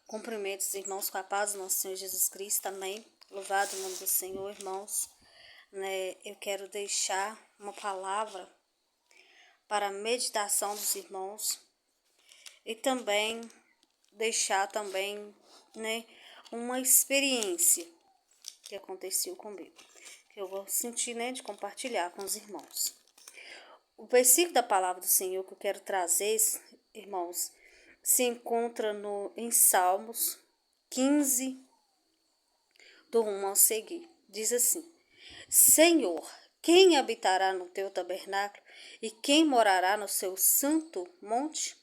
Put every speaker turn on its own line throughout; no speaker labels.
Cumprimento os irmãos com a paz do nosso Senhor Jesus Cristo, amém. Louvado o nome do Senhor, irmãos. Eu quero deixar uma palavra para a meditação dos irmãos e também deixar uma experiência que aconteceu comigo, que eu vou sentir, de compartilhar com os irmãos. O versículo da palavra do Senhor que eu quero trazer, irmãos, se encontra em Salmos 15, do 1 ao seguir. Diz assim: Senhor, quem habitará no teu tabernáculo e quem morará no seu santo monte?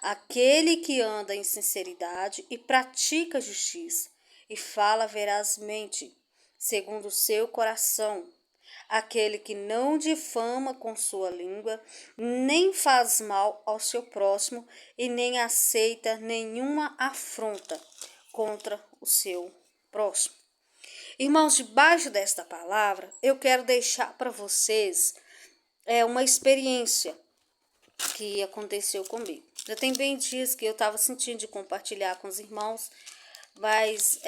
Aquele que anda em sinceridade e pratica justiça e fala verazmente, segundo o seu coração. Aquele que não difama com sua língua, nem faz mal ao seu próximo e nem aceita nenhuma afronta contra o seu próximo. Irmãos, debaixo desta palavra, eu quero deixar para vocês uma experiência que aconteceu comigo. Já tem bem dias que eu estava sentindo de compartilhar com os irmãos, mas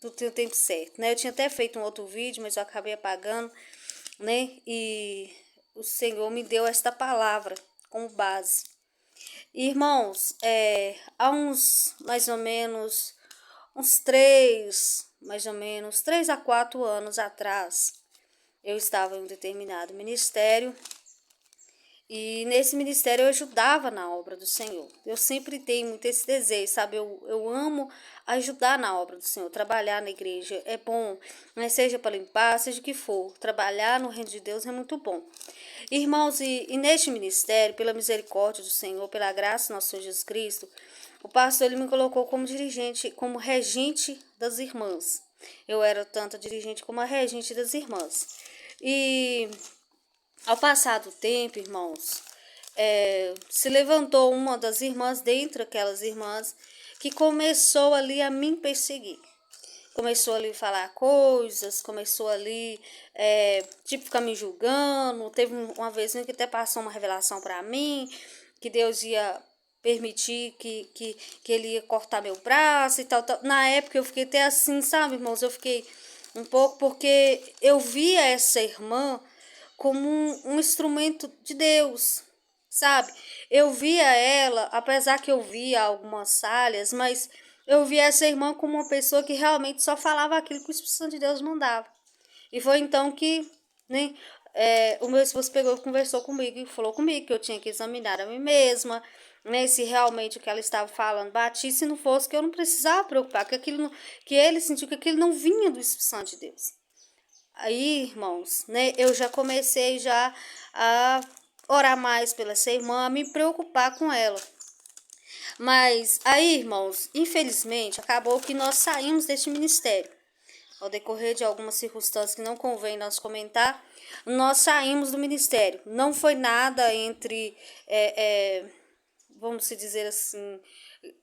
não tem o tempo certo, Eu tinha até feito um outro vídeo, mas eu acabei apagando, E o Senhor me deu esta palavra como base. Irmãos, há mais ou menos 3 a 4 anos atrás, eu estava em um determinado ministério. E nesse ministério eu ajudava na obra do Senhor. Eu sempre tenho muito esse desejo, sabe? Eu amo ajudar na obra do Senhor, trabalhar na igreja. É bom, seja para limpar, seja o que for. Trabalhar no reino de Deus é muito bom. Irmãos, e neste ministério, pela misericórdia do Senhor, pela graça do nosso Senhor Jesus Cristo, o pastor ele me colocou como dirigente, como regente das irmãs. Eu era tanto a dirigente como a regente das irmãs. E ao passar do tempo, irmãos, se levantou uma das irmãs, dentre aquelas irmãs, que começou ali a me perseguir. Começou ali a falar coisas, começou ali, ficar me julgando. Teve uma vez que até passou uma revelação para mim, que Deus ia permitir que ele ia cortar meu braço e tal. Na época eu fiquei até assim, sabe, irmãos? Eu fiquei um pouco, porque eu via essa irmã como um instrumento de Deus, sabe? Eu via ela, apesar que eu via algumas falhas, mas eu via essa irmã como uma pessoa que realmente só falava aquilo que o Espírito Santo de Deus mandava. E foi então que o meu esposo pegou e conversou comigo e falou comigo que eu tinha que examinar a mim mesma, se realmente o que ela estava falando batia, se não fosse, que eu não precisava preocupar, que ele sentiu que aquilo não vinha do Espírito Santo de Deus. Aí, irmãos, eu já comecei a orar mais pela essa irmã, a me preocupar com ela. Mas aí, irmãos, infelizmente, acabou que nós saímos deste ministério. Ao decorrer de algumas circunstâncias que não convém nós comentar, nós saímos do ministério. Não foi nada entre, vamos dizer assim,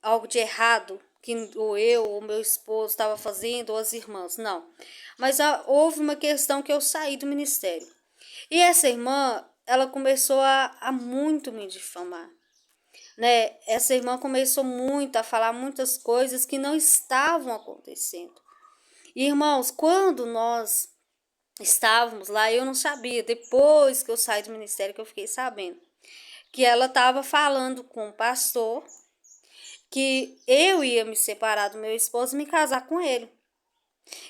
algo de errado que ou eu ou meu esposo estava fazendo, ou as irmãs, não. Mas houve uma questão que eu saí do ministério. E essa irmã, ela começou a muito me difamar. Essa irmã começou muito a falar muitas coisas que não estavam acontecendo. E, irmãos, quando nós estávamos lá, eu não sabia, depois que eu saí do ministério que eu fiquei sabendo, que ela estava falando com o pastor que eu ia me separar do meu esposo e me casar com ele.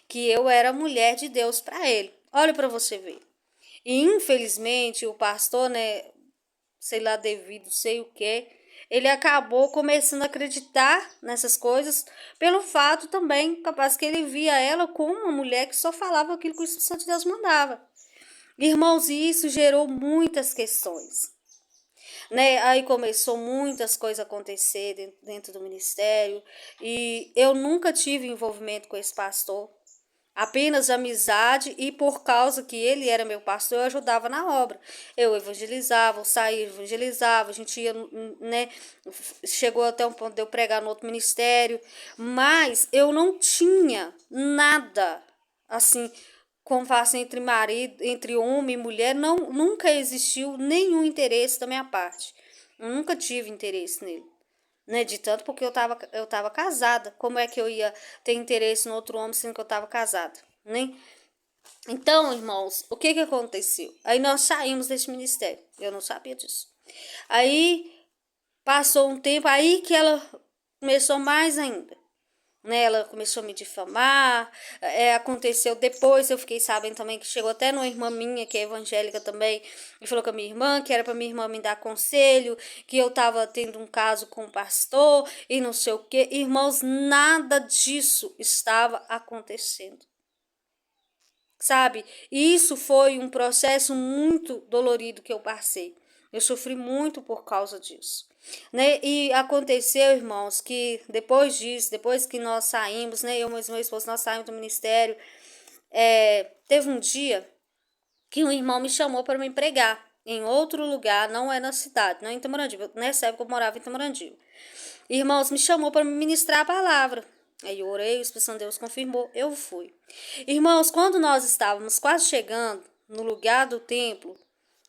Que eu era mulher de Deus para ele. Olha para você ver. E infelizmente o pastor, sei lá, devido, sei o que, ele acabou começando a acreditar nessas coisas pelo fato também, capaz que ele via ela como uma mulher que só falava aquilo que o Espírito Santo de Deus mandava. Irmãos, e isso gerou muitas questões. Aí começou muitas coisas a acontecer dentro do ministério e eu nunca tive envolvimento com esse pastor, apenas amizade, e por causa que ele era meu pastor, eu ajudava na obra. Eu evangelizava, eu saía, evangelizava, a gente ia, chegou até um ponto de eu pregar no outro ministério, mas eu não tinha nada, assim, como faz entre marido, entre homem e mulher, nunca existiu nenhum interesse da minha parte. Eu nunca tive interesse nele. né? De tanto porque eu tava casada. Como é que eu ia ter interesse no outro homem sendo que eu tava casada, né? Então, irmãos, o que aconteceu? Aí nós saímos desse ministério. Eu não sabia disso. Aí passou um tempo, aí que ela começou mais ainda. Né, ela começou a me difamar, aconteceu depois, eu fiquei sabendo também que chegou até numa irmã minha, que é evangélica também, e falou com a minha irmã, que era pra minha irmã me dar conselho, que eu tava tendo um caso com o pastor, e não sei o que. Irmãos, nada disso estava acontecendo, sabe? E isso foi um processo muito dolorido que eu passei. Eu sofri muito por causa disso, né? E aconteceu, irmãos, que depois disso, depois que nós saímos, né? Eu e meu esposo, nós saímos do ministério. Teve um dia que um irmão me chamou para me pregar em outro lugar, não é na cidade, não é em Itamorandiba. Nessa época eu morava em Itamorandiba. Irmãos, me chamou para me ministrar a palavra. Aí eu orei, o Espírito Santo de Deus confirmou, eu fui. Irmãos, quando nós estávamos quase chegando no lugar do templo,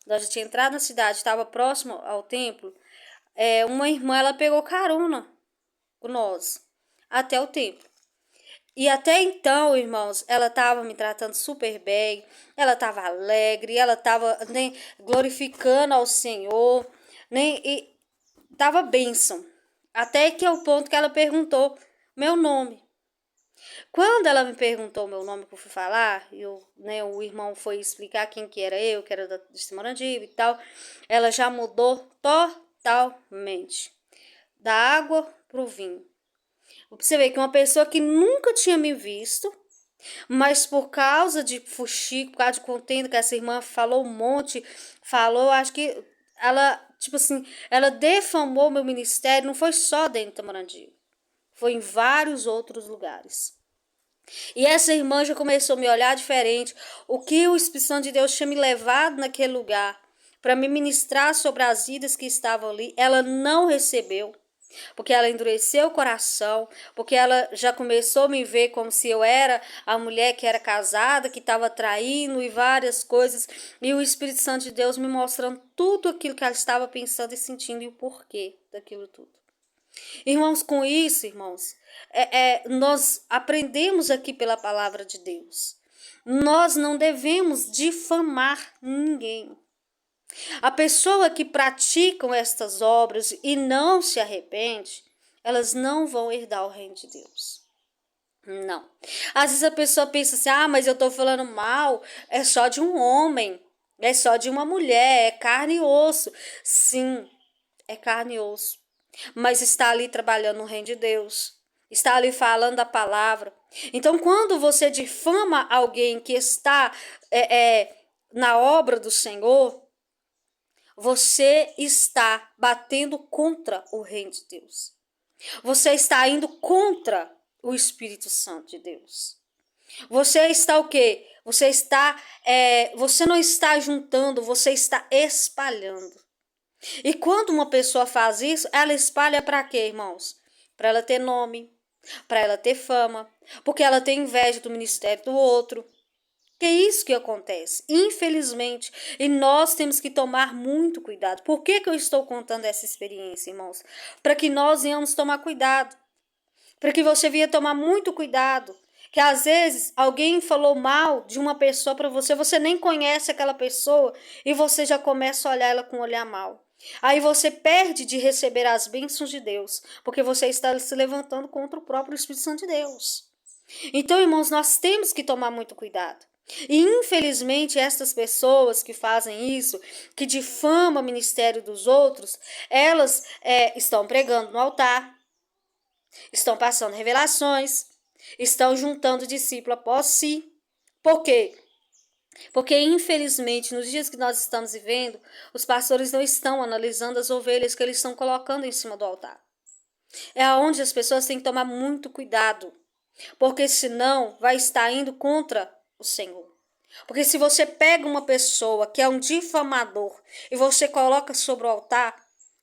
nós já tínhamos entrado na cidade, estava próximo ao templo, uma irmã, ela pegou carona com nós até o templo. E até então, irmãos, ela estava me tratando super bem, ela estava alegre, ela estava, né, glorificando ao Senhor, né, e estava bênção. Até que é o ponto que ela perguntou meu nome. Quando ela me perguntou meu nome que eu fui falar, né, o irmão foi explicar quem que era eu, que era de Morandiba e tal, ela já mudou totalmente. Da água pro vinho. Você vê que uma pessoa que nunca tinha me visto, mas por causa de fuxico, por causa de contenda que essa irmã falou um monte, falou, acho que ela, tipo assim, ela defamou meu ministério, não foi só dentro da Morandiba, foi em vários outros lugares. E essa irmã já começou a me olhar diferente. O que o Espírito Santo de Deus tinha me levado naquele lugar para me ministrar sobre as vidas que estavam ali, ela não recebeu. Porque ela endureceu o coração, porque ela já começou a me ver como se eu era a mulher que era casada, que estava traindo e várias coisas. E o Espírito Santo de Deus me mostrando tudo aquilo que ela estava pensando e sentindo e o porquê daquilo tudo. Irmãos, com isso, irmãos, nós aprendemos aqui pela palavra de Deus. Nós não devemos difamar ninguém. A pessoa que praticam estas obras e não se arrepende, elas não vão herdar o reino de Deus. Não. Às vezes a pessoa pensa assim, mas eu estou falando mal, é só de um homem, é só de uma mulher, é carne e osso. Sim, é carne e osso. Mas está ali trabalhando no reino de Deus. Está ali falando a palavra. Então, quando você difama alguém que está na obra do Senhor, você está batendo contra o reino de Deus. Você está indo contra o Espírito Santo de Deus. Você está o quê? Você não está juntando, você está espalhando. E quando uma pessoa faz isso, ela espalha para quê, irmãos? Para ela ter nome, para ela ter fama, porque ela tem inveja do ministério do outro. Que é isso que acontece, infelizmente. E nós temos que tomar muito cuidado. Por que eu estou contando essa experiência, irmãos? Para que nós venhamos tomar cuidado. Para que você venha tomar muito cuidado. Que às vezes alguém falou mal de uma pessoa para você, você nem conhece aquela pessoa e você já começa a olhar ela com um olhar mal. Aí você perde de receber as bênçãos de Deus, porque você está se levantando contra o próprio Espírito Santo de Deus. Então, irmãos, nós temos que tomar muito cuidado. E infelizmente estas pessoas que fazem isso, que difamam o ministério dos outros, elas estão pregando no altar, estão passando revelações, estão juntando discípulo após si. Por quê? Porque infelizmente nos dias que nós estamos vivendo, os pastores não estão analisando as ovelhas que eles estão colocando em cima do altar. É onde as pessoas têm que tomar muito cuidado, porque senão vai estar indo contra o Senhor. Porque se você pega uma pessoa que é um difamador e você coloca sobre o altar,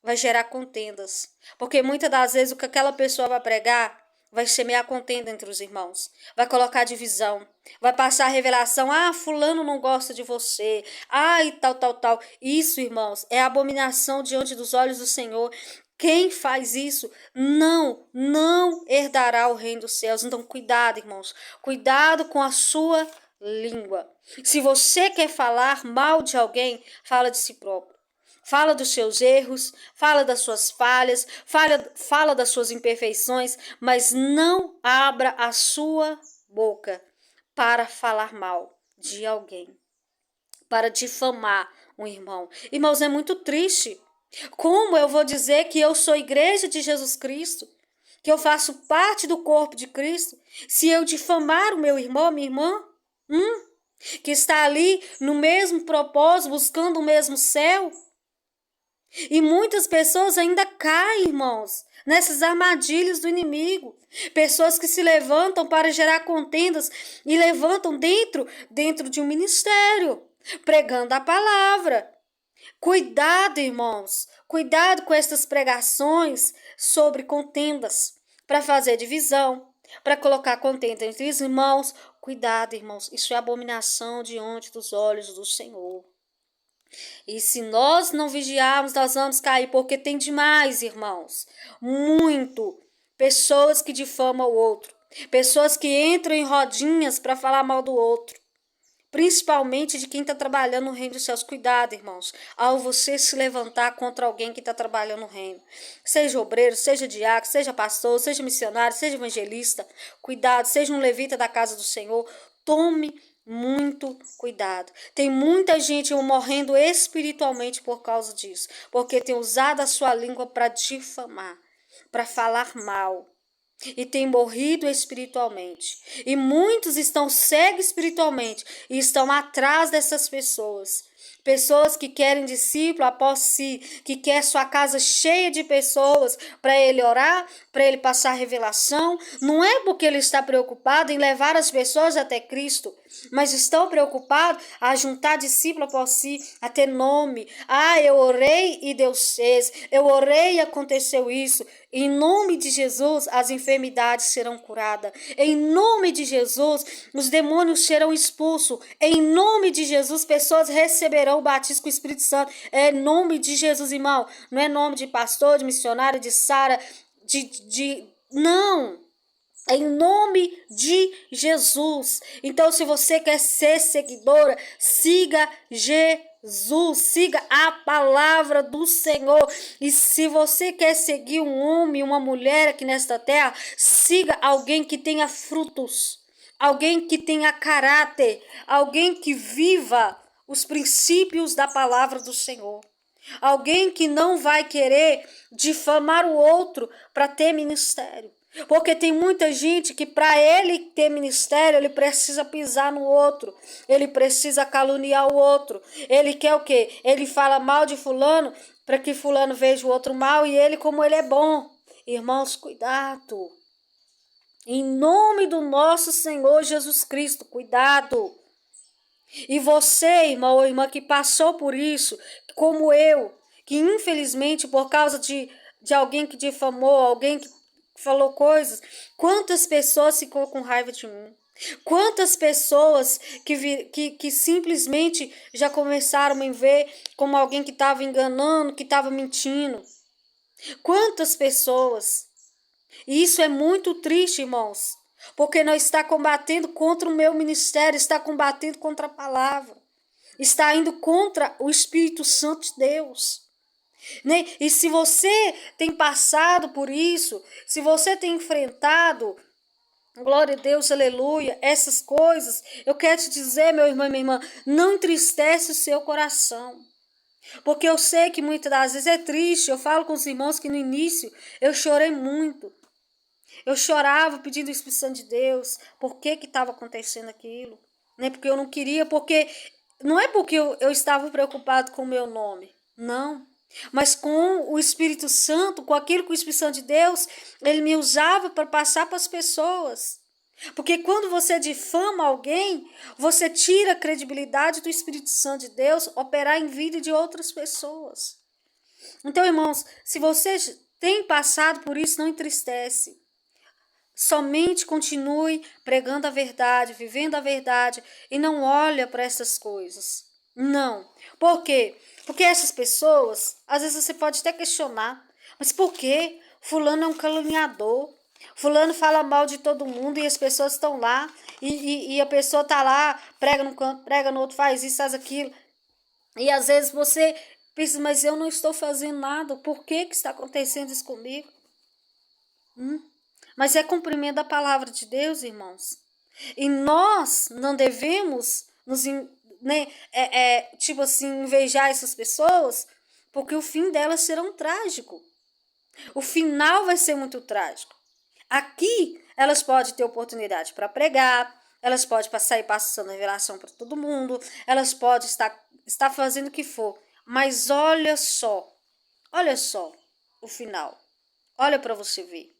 vai gerar contendas. Porque muitas das vezes o que aquela pessoa vai pregar vai semear contenda entre os irmãos. Vai colocar divisão. Vai passar a revelação. Fulano não gosta de você. E tal, tal, tal. Isso, irmãos, é abominação diante dos olhos do Senhor. Quem faz isso não herdará o reino dos céus. Então, cuidado, irmãos. Cuidado com a sua língua. Se você quer falar mal de alguém, fala de si próprio. Fala dos seus erros, fala das suas falhas, fala das suas imperfeições, mas não abra a sua boca para falar mal de alguém, para difamar um irmão. Irmãos, é muito triste. Como eu vou dizer que eu sou igreja de Jesus Cristo, que eu faço parte do corpo de Cristo, se eu difamar o meu irmão, minha irmã, que está ali no mesmo propósito, buscando o mesmo céu? E muitas pessoas ainda caem, irmãos, nessas armadilhas do inimigo. Pessoas que se levantam para gerar contendas e levantam dentro de um ministério, pregando a palavra. Cuidado, irmãos, cuidado com essas pregações sobre contendas, para fazer divisão, para colocar contenda entre os irmãos. Cuidado, irmãos, isso é abominação diante dos olhos do Senhor. E se nós não vigiarmos, nós vamos cair, porque tem demais, irmãos, muito. Pessoas que difamam o outro, pessoas que entram em rodinhas para falar mal do outro, principalmente de quem está trabalhando no reino dos céus. Cuidado, irmãos, ao você se levantar contra alguém que está trabalhando no reino. Seja obreiro, seja diácono, seja pastor, seja missionário, seja evangelista. Cuidado, seja um levita da casa do Senhor. Tome muito cuidado. Tem muita gente morrendo espiritualmente por causa disso, porque tem usado a sua língua para difamar, para falar mal. E tem morrido espiritualmente. E muitos estão cegos espiritualmente e estão atrás dessas pessoas. Pessoas que querem discípulo após si, que quer sua casa cheia de pessoas para ele orar, para ele passar revelação. Não é porque ele está preocupado em levar as pessoas até Cristo, mas estão preocupados a juntar discípulo após si, a ter nome. Ah, eu orei e Deus fez. Eu orei e aconteceu isso. Em nome de Jesus, as enfermidades serão curadas. Em nome de Jesus, os demônios serão expulsos. Em nome de Jesus, pessoas receberão o batismo com o Espírito Santo. É em nome de Jesus, irmão. Não é nome de pastor, de missionário, de Sara, não. Em nome de Jesus. Então, se você quer ser seguidora, siga Jesus, siga a palavra do Senhor. E se você quer seguir um homem, uma mulher aqui nesta terra, siga alguém que tenha frutos, alguém que tenha caráter, alguém que viva os princípios da palavra do Senhor. Alguém que não vai querer difamar o outro para ter ministério. Porque tem muita gente que para ele ter ministério, ele precisa pisar no outro. Ele precisa caluniar o outro. Ele quer o quê? Ele fala mal de fulano para que fulano veja o outro mal e ele como ele é bom. Irmãos, cuidado. Em nome do nosso Senhor Jesus Cristo, cuidado. E você, irmão ou irmã, que passou por isso, como eu, que infelizmente por causa de alguém que difamou, alguém que falou coisas, quantas pessoas ficou com raiva de mim? Quantas pessoas que simplesmente já começaram a me ver como alguém que estava enganando, que estava mentindo? Quantas pessoas? E isso é muito triste, irmãos, porque nós está combatendo contra o meu ministério, está combatendo contra a palavra, está indo contra o Espírito Santo de Deus. Né? E se você tem passado por isso, se você tem enfrentado, glória a Deus, aleluia, essas coisas, eu quero te dizer, meu irmão e minha irmã, não entristece o seu coração. Porque eu sei que muitas das vezes é triste. Eu falo com os irmãos que no início eu chorei muito. Eu chorava pedindo o Espírito Santo de Deus. Por que estava acontecendo aquilo? Né? Porque eu não queria, porque não é porque eu estava preocupado com o meu nome. Não. Mas com o Espírito Santo, com aquilo que o Espírito Santo de Deus, ele me usava para passar para as pessoas. Porque quando você difama alguém, você tira a credibilidade do Espírito Santo de Deus operar em vida de outras pessoas. Então, irmãos, se você tem passado por isso, não entristece. Somente continue pregando a verdade, vivendo a verdade e não olha para essas coisas. Não. Por quê? Porque essas pessoas, às vezes você pode até questionar, Mas por quê? Fulano é um caluniador. Fulano fala mal de todo mundo e as pessoas estão lá. E a pessoa está lá, prega num canto, prega no outro, faz isso, faz aquilo. E às vezes você pensa, mas eu não estou fazendo nada. Por que está acontecendo isso comigo? Mas é cumprimento da palavra de Deus, irmãos. E nós não devemos nos, né, tipo assim, invejar essas pessoas, porque o fim delas será um trágico. O final vai ser muito trágico. Aqui, elas podem ter oportunidade para pregar, elas podem sair passando revelação para todo mundo, elas podem estar fazendo o que for. Mas olha só o final. Olha para você ver.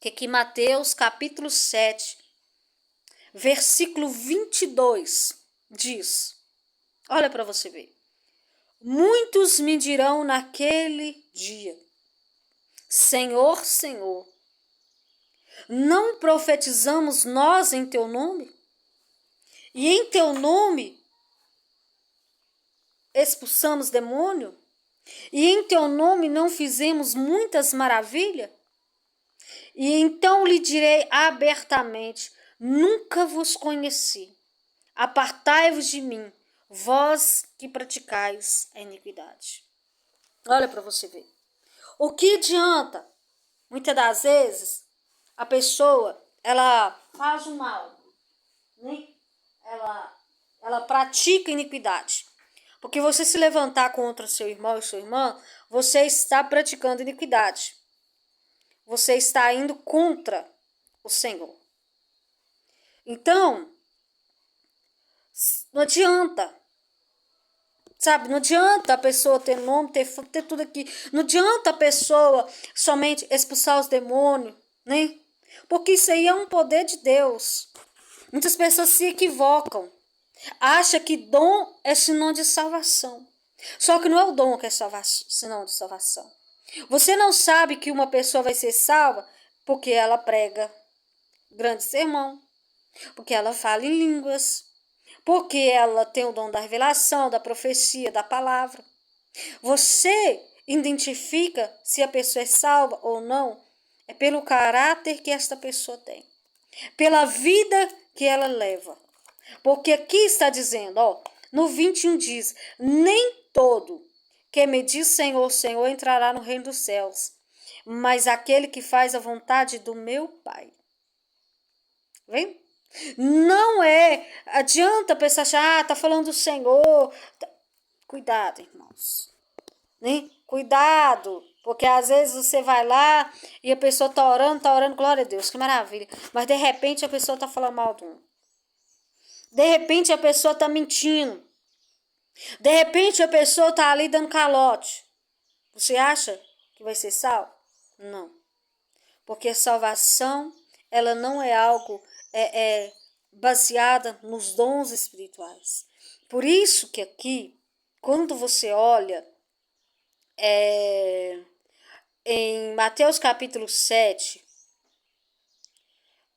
Que aqui Mateus capítulo 7, versículo 22 diz. Olha para você ver. Muitos me dirão naquele dia: Senhor, Senhor, não profetizamos nós em teu nome? E em teu nome expulsamos demônio? E em teu nome não fizemos muitas maravilhas? E então lhe direi abertamente: nunca vos conheci. Apartai-vos de mim, vós que praticais a iniquidade. Olha para você ver. O que adianta? Muitas das vezes, a pessoa, ela faz o mal, né? Ela pratica iniquidade. Porque você se levantar contra seu irmão e sua irmã, você está praticando iniquidade. Você está indo contra o Senhor. Então, não adianta. Sabe, não adianta a pessoa ter nome, ter tudo aqui. Não adianta a pessoa somente expulsar os demônios, né? Porque isso aí é um poder de Deus. Muitas pessoas se equivocam. Acham que dom é sinônimo de salvação. Só que não é o dom que é sinônimo de salvação. Você não sabe que uma pessoa vai ser salva porque ela prega grande sermão, porque ela fala em línguas, porque ela tem o dom da revelação, da profecia, da palavra. Você identifica se a pessoa é salva ou não é pelo caráter que esta pessoa tem, pela vida que ela leva. Porque aqui está dizendo, no 21 diz, nem todo que me diz Senhor, Senhor entrará no reino dos céus, mas aquele que faz a vontade do meu Pai. Vem? Não adianta a pessoa achar, tá falando do Senhor. Cuidado, irmãos. Né? Cuidado, porque às vezes você vai lá e a pessoa tá orando, glória a Deus, que maravilha. Mas de repente a pessoa tá falando mal do um. De repente a pessoa tá mentindo. De repente a pessoa tá ali dando calote. Você acha que vai ser salvo? Não. Porque a salvação, ela não é algo baseada nos dons espirituais. Por isso que aqui, quando você olha em Mateus capítulo 7,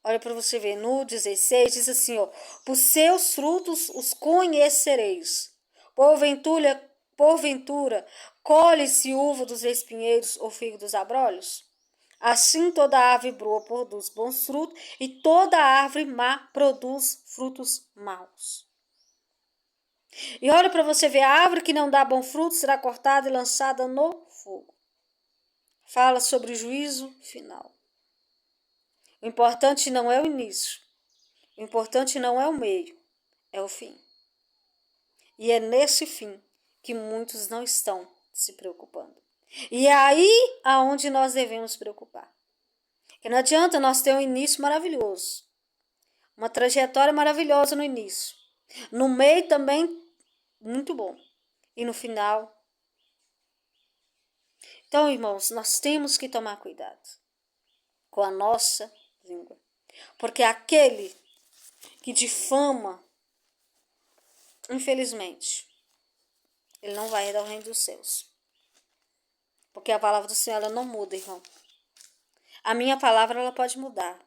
olha para você ver, no 16, diz assim, por seus frutos os conhecereis. Porventura, colhe-se uva dos espinheiros ou figo dos abrolhos? Assim toda árvore boa produz bons frutos, e toda árvore má produz frutos maus. E olha para você ver, a árvore que não dá bom fruto será cortada e lançada no fogo. Fala sobre o juízo final. O importante não é o início. O importante não é o meio, é o fim. E é nesse fim que muitos não estão se preocupando. E é aí aonde nós devemos preocupar. Porque não adianta nós ter um início maravilhoso, uma trajetória maravilhosa no início, no meio também muito bom, e no final. Então, irmãos, nós temos que tomar cuidado com a nossa língua, porque aquele que difama, infelizmente, ele não vai herdar o reino dos céus. Porque a palavra do Senhor, ela não muda, irmão. A minha palavra, ela pode mudar.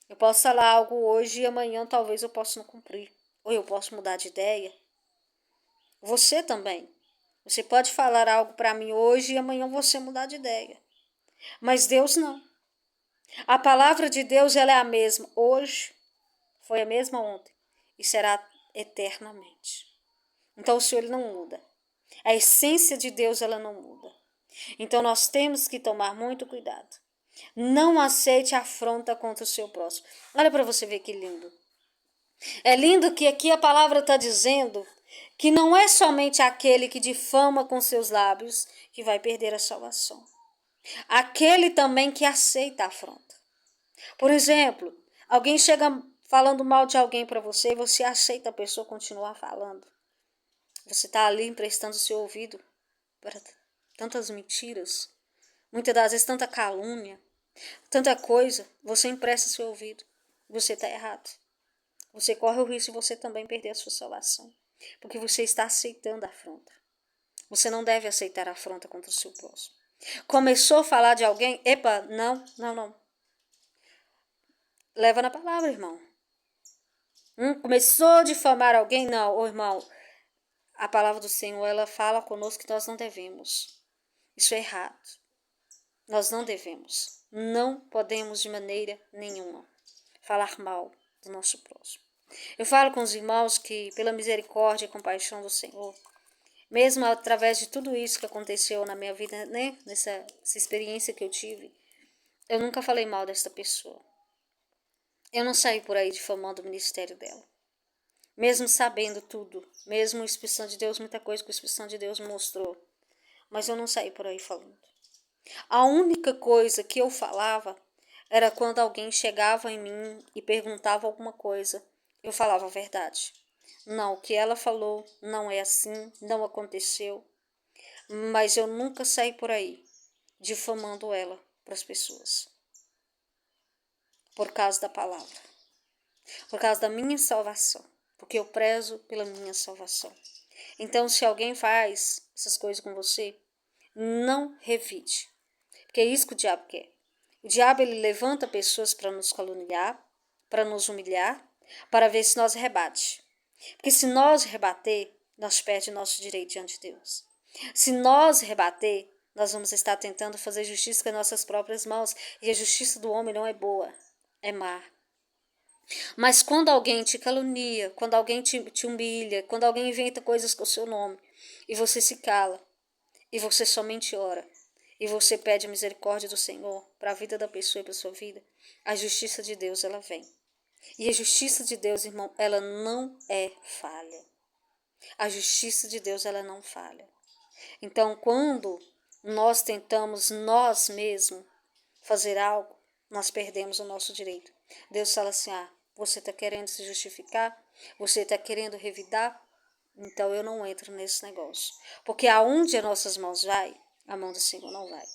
Eu posso falar algo hoje e amanhã talvez eu possa não cumprir. Ou eu posso mudar de ideia. Você também. Você pode falar algo para mim hoje e amanhã você mudar de ideia. Mas Deus não. A palavra de Deus ela é a mesma hoje, foi a mesma ontem e será eternamente. Então o Senhor ele não muda. A essência de Deus ela não muda. Então nós temos que tomar muito cuidado. Não aceite afronta contra o seu próximo. Olha para você ver que lindo. É lindo que aqui a palavra está dizendo que não é somente aquele que difama com seus lábios que vai perder a salvação. Aquele também que aceita a afronta. Por exemplo, alguém chega falando mal de alguém para você e você aceita a pessoa continuar falando. Você está ali emprestando seu ouvido para tantas mentiras, muitas das vezes tanta calúnia, tanta coisa, você empresta seu ouvido. Você está errado. Você corre o risco de você também perder a sua salvação, porque você está aceitando a afronta. Você não deve aceitar a afronta contra o seu próximo. Começou a falar de alguém, epa, não. Leva na palavra, irmão. Começou a difamar alguém? Não, ô irmão. A palavra do Senhor, ela fala conosco que nós não devemos. Isso é errado. Nós não devemos. Não podemos de maneira nenhuma falar mal do nosso próximo. Eu falo com os irmãos que, pela misericórdia e compaixão do Senhor, mesmo através de tudo isso que aconteceu na minha vida, né, nessa experiência que eu tive, eu nunca falei mal desta pessoa. Eu não saí por aí difamando o ministério dela. Mesmo sabendo tudo, mesmo o Espírito Santo de Deus, muita coisa que o Espírito Santo de Deus me mostrou, mas eu não saí por aí falando. A única coisa que eu falava era quando alguém chegava em mim e perguntava alguma coisa, eu falava a verdade. Não, o que ela falou não é assim, não aconteceu, mas eu nunca saí por aí difamando ela para as pessoas. Por causa da palavra, por causa da minha salvação, porque eu prezo pela minha salvação. Então, se alguém faz essas coisas com você, não revide, porque é isso que o diabo quer. O diabo ele levanta pessoas para nos caluniar, para nos humilhar, para ver se nós rebate. Porque se nós rebater, nós perdemos nosso direito diante de Deus. Se nós rebater, nós vamos estar tentando fazer justiça com as nossas próprias mãos, e a justiça do homem não é boa, é má. Mas quando alguém te calunia, quando alguém te humilha, quando alguém inventa coisas com o seu nome, e você se cala, e você somente ora, e você pede a misericórdia do Senhor para a vida da pessoa e para a sua vida, a justiça de Deus ela vem. E a justiça de Deus, irmão, ela não é falha. A justiça de Deus ela não falha. Então, quando nós tentamos nós mesmos fazer algo, nós perdemos o nosso direito. Deus fala assim, você está querendo se justificar? Você está querendo revidar? Então eu não entro nesse negócio. Porque aonde as nossas mãos vai, a mão do Senhor não vai.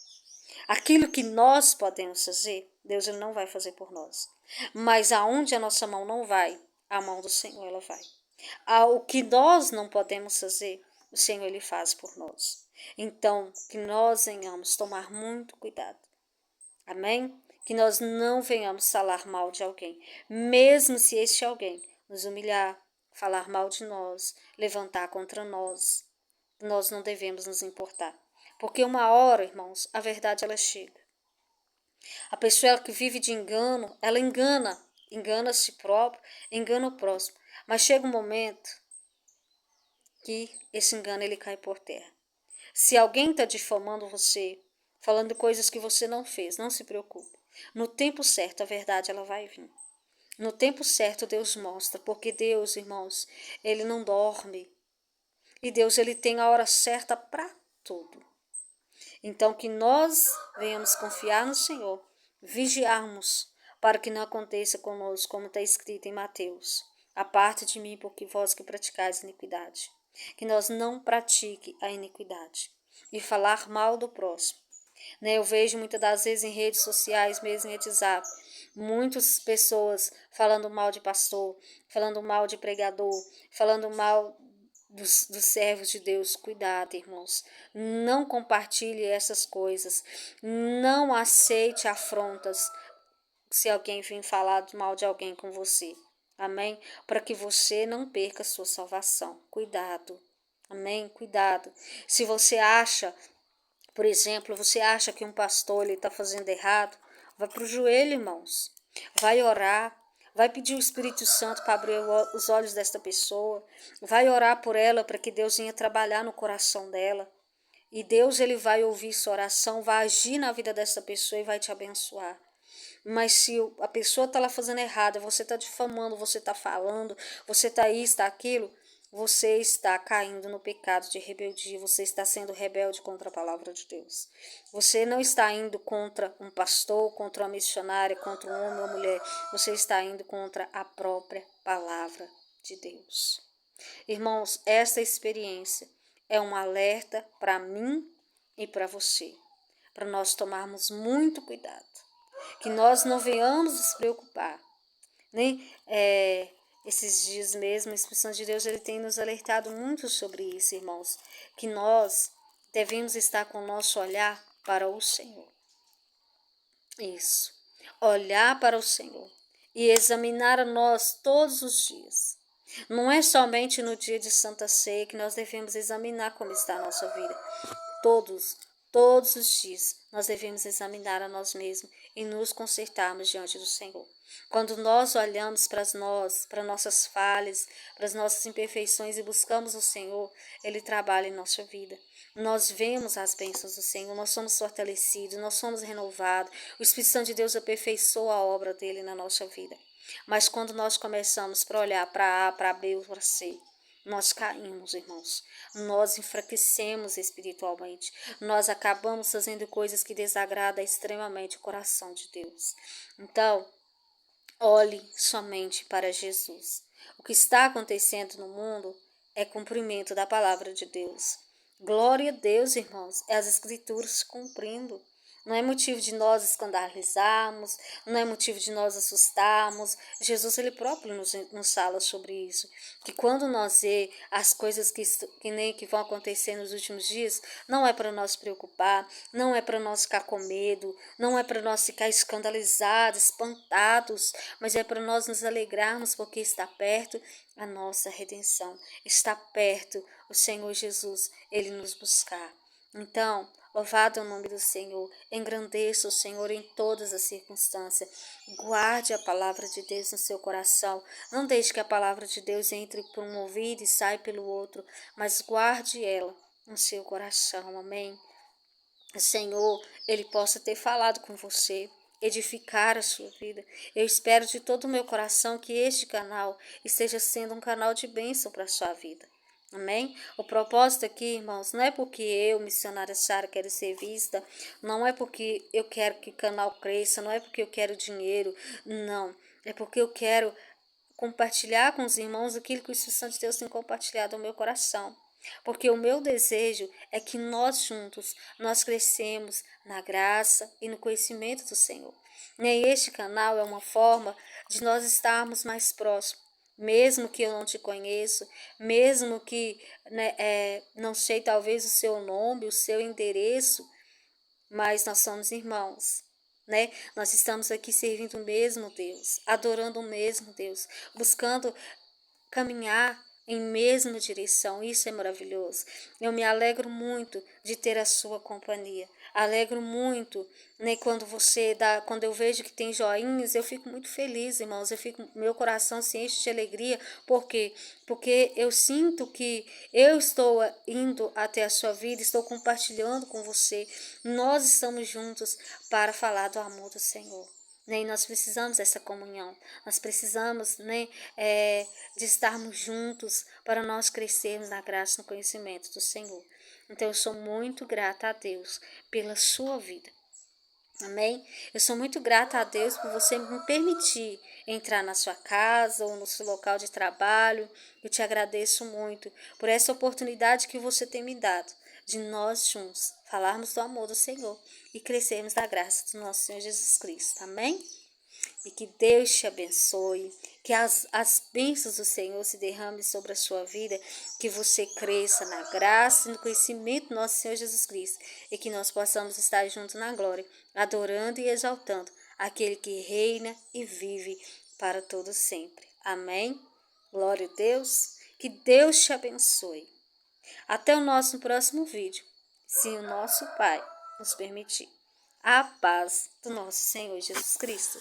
Aquilo que nós podemos fazer, Deus ele não vai fazer por nós. Mas aonde a nossa mão não vai, a mão do Senhor ela vai. O que nós não podemos fazer, o Senhor ele faz por nós. Então, que nós venhamos tomar muito cuidado. Amém? Que nós não venhamos falar mal de alguém, mesmo se este alguém nos humilhar, falar mal de nós, levantar contra nós. Nós não devemos nos importar. Porque uma hora, irmãos, a verdade ela chega. A pessoa que vive de engano, ela engana a si própria, engana o próximo. Mas chega um momento que esse engano ele cai por terra. Se alguém está difamando você, falando coisas que você não fez, não se preocupe. No tempo certo, a verdade ela vai vir. No tempo certo, Deus mostra, porque Deus, irmãos, ele não dorme. E Deus, ele tem a hora certa para tudo. Então, que nós venhamos confiar no Senhor, vigiarmos, para que não aconteça conosco, como está escrito em Mateus. Aparte de mim, porque vós que praticais iniquidade. Que nós não pratique a iniquidade. E falar mal do próximo. Eu vejo muitas das vezes em redes sociais, mesmo em WhatsApp, muitas pessoas falando mal de pastor, falando mal de pregador, falando mal dos servos de Deus. Cuidado, irmãos. Não compartilhe essas coisas. Não aceite afrontas se alguém vir falar mal de alguém com você. Amém? Para que você não perca a sua salvação. Cuidado. Amém? Cuidado. Se você acha, por exemplo, você acha que um pastor está fazendo errado, vai para o joelho, irmãos. Vai orar. Vai pedir o Espírito Santo para abrir os olhos desta pessoa. Vai orar por ela para que Deus venha trabalhar no coração dela. E Deus, ele vai ouvir sua oração, vai agir na vida dessa pessoa e vai te abençoar. Mas se a pessoa está lá fazendo errado, você está difamando, você está falando, você está isso, está aquilo, você está caindo no pecado de rebeldia, você está sendo rebelde contra a palavra de Deus. Você não está indo contra um pastor, contra uma missionária, contra um homem ou mulher, você está indo contra a própria palavra de Deus. Irmãos, esta experiência é um alerta para mim e para você, para nós tomarmos muito cuidado, que nós não venhamos nos preocupar, nem esses dias mesmo, a Espírito de Deus ele tem nos alertado muito sobre isso, irmãos, que nós devemos estar com o nosso olhar para o Senhor. Isso, olhar para o Senhor e examinar a nós todos os dias. Não é somente no dia de Santa Ceia que nós devemos examinar como está a nossa vida. Todos os dias nós devemos examinar a nós mesmos e nos consertarmos diante do Senhor. Quando nós olhamos para nossas falhas, para as nossas imperfeições e buscamos o Senhor, Ele trabalha em nossa vida. Nós vemos as bênçãos do Senhor, nós somos fortalecidos, nós somos renovados. O Espírito Santo de Deus aperfeiçoa a obra dele na nossa vida. Mas quando nós começamos para olhar para A, para B ou para C, nós caímos, irmãos. Nós enfraquecemos espiritualmente. Nós acabamos fazendo coisas que desagradam extremamente o coração de Deus. Então, olhe somente para Jesus. O que está acontecendo no mundo é cumprimento da palavra de Deus. Glória a Deus, irmãos, é as Escrituras se cumprindo. Não é motivo de nós escandalizarmos, não é motivo de nós assustarmos. Jesus, ele próprio nos fala sobre isso. Que quando nós vê as coisas que vão acontecer nos últimos dias, não é para nós preocupar, não é para nós ficar com medo, não é para nós ficar escandalizados, espantados, mas é para nós nos alegrarmos porque está perto a nossa redenção. Está perto o Senhor Jesus, ele nos buscar. Então, louvado é o nome do Senhor, engrandeça o Senhor em todas as circunstâncias, guarde a palavra de Deus no seu coração, não deixe que a palavra de Deus entre por um ouvido e saia pelo outro, mas guarde ela no seu coração, amém? O Senhor, ele possa ter falado com você, edificar a sua vida. Eu espero de todo o meu coração que este canal esteja sendo um canal de bênção para a sua vida. Amém? O propósito aqui, irmãos, não é porque eu, missionária Sara, quero ser vista, não é porque eu quero que o canal cresça, não é porque eu quero dinheiro, não. É porque eu quero compartilhar com os irmãos aquilo que o Espírito Santo de Deus tem compartilhado no meu coração. Porque o meu desejo é que nós juntos, nós crescemos na graça e no conhecimento do Senhor. E este canal é uma forma de nós estarmos mais próximos. Mesmo que eu não te conheça, mesmo que não sei talvez o seu nome, o seu endereço, mas nós somos irmãos, né? Nós estamos aqui servindo o mesmo Deus, adorando o mesmo Deus, buscando caminhar em mesma direção. Isso é maravilhoso. Eu me alegro muito de ter a sua companhia. Alegro muito, né, quando eu vejo que tem joinhas, eu fico muito feliz, irmãos. Meu coração se enche de alegria, porque eu sinto que eu estou indo até a sua vida, estou compartilhando com você. Nós estamos juntos para falar do amor do Senhor. E nós precisamos dessa comunhão, nós precisamos de estarmos juntos para nós crescermos na graça e no conhecimento do Senhor. Então eu sou muito grata a Deus pela sua vida. Amém? Eu sou muito grata a Deus por você me permitir entrar na sua casa ou no seu local de trabalho. Eu te agradeço muito por essa oportunidade que você tem me dado de nós juntos falarmos do amor do Senhor e crescermos da graça do nosso Senhor Jesus Cristo. Amém? E que Deus te abençoe, que as bênçãos do Senhor se derramem sobre a sua vida, que você cresça na graça e no conhecimento do nosso Senhor Jesus Cristo, e que nós possamos estar juntos na glória, adorando e exaltando aquele que reina e vive para todo sempre. Amém? Glória a Deus, que Deus te abençoe. Até o nosso próximo vídeo, se o nosso Pai nos permitir. A paz do nosso Senhor Jesus Cristo.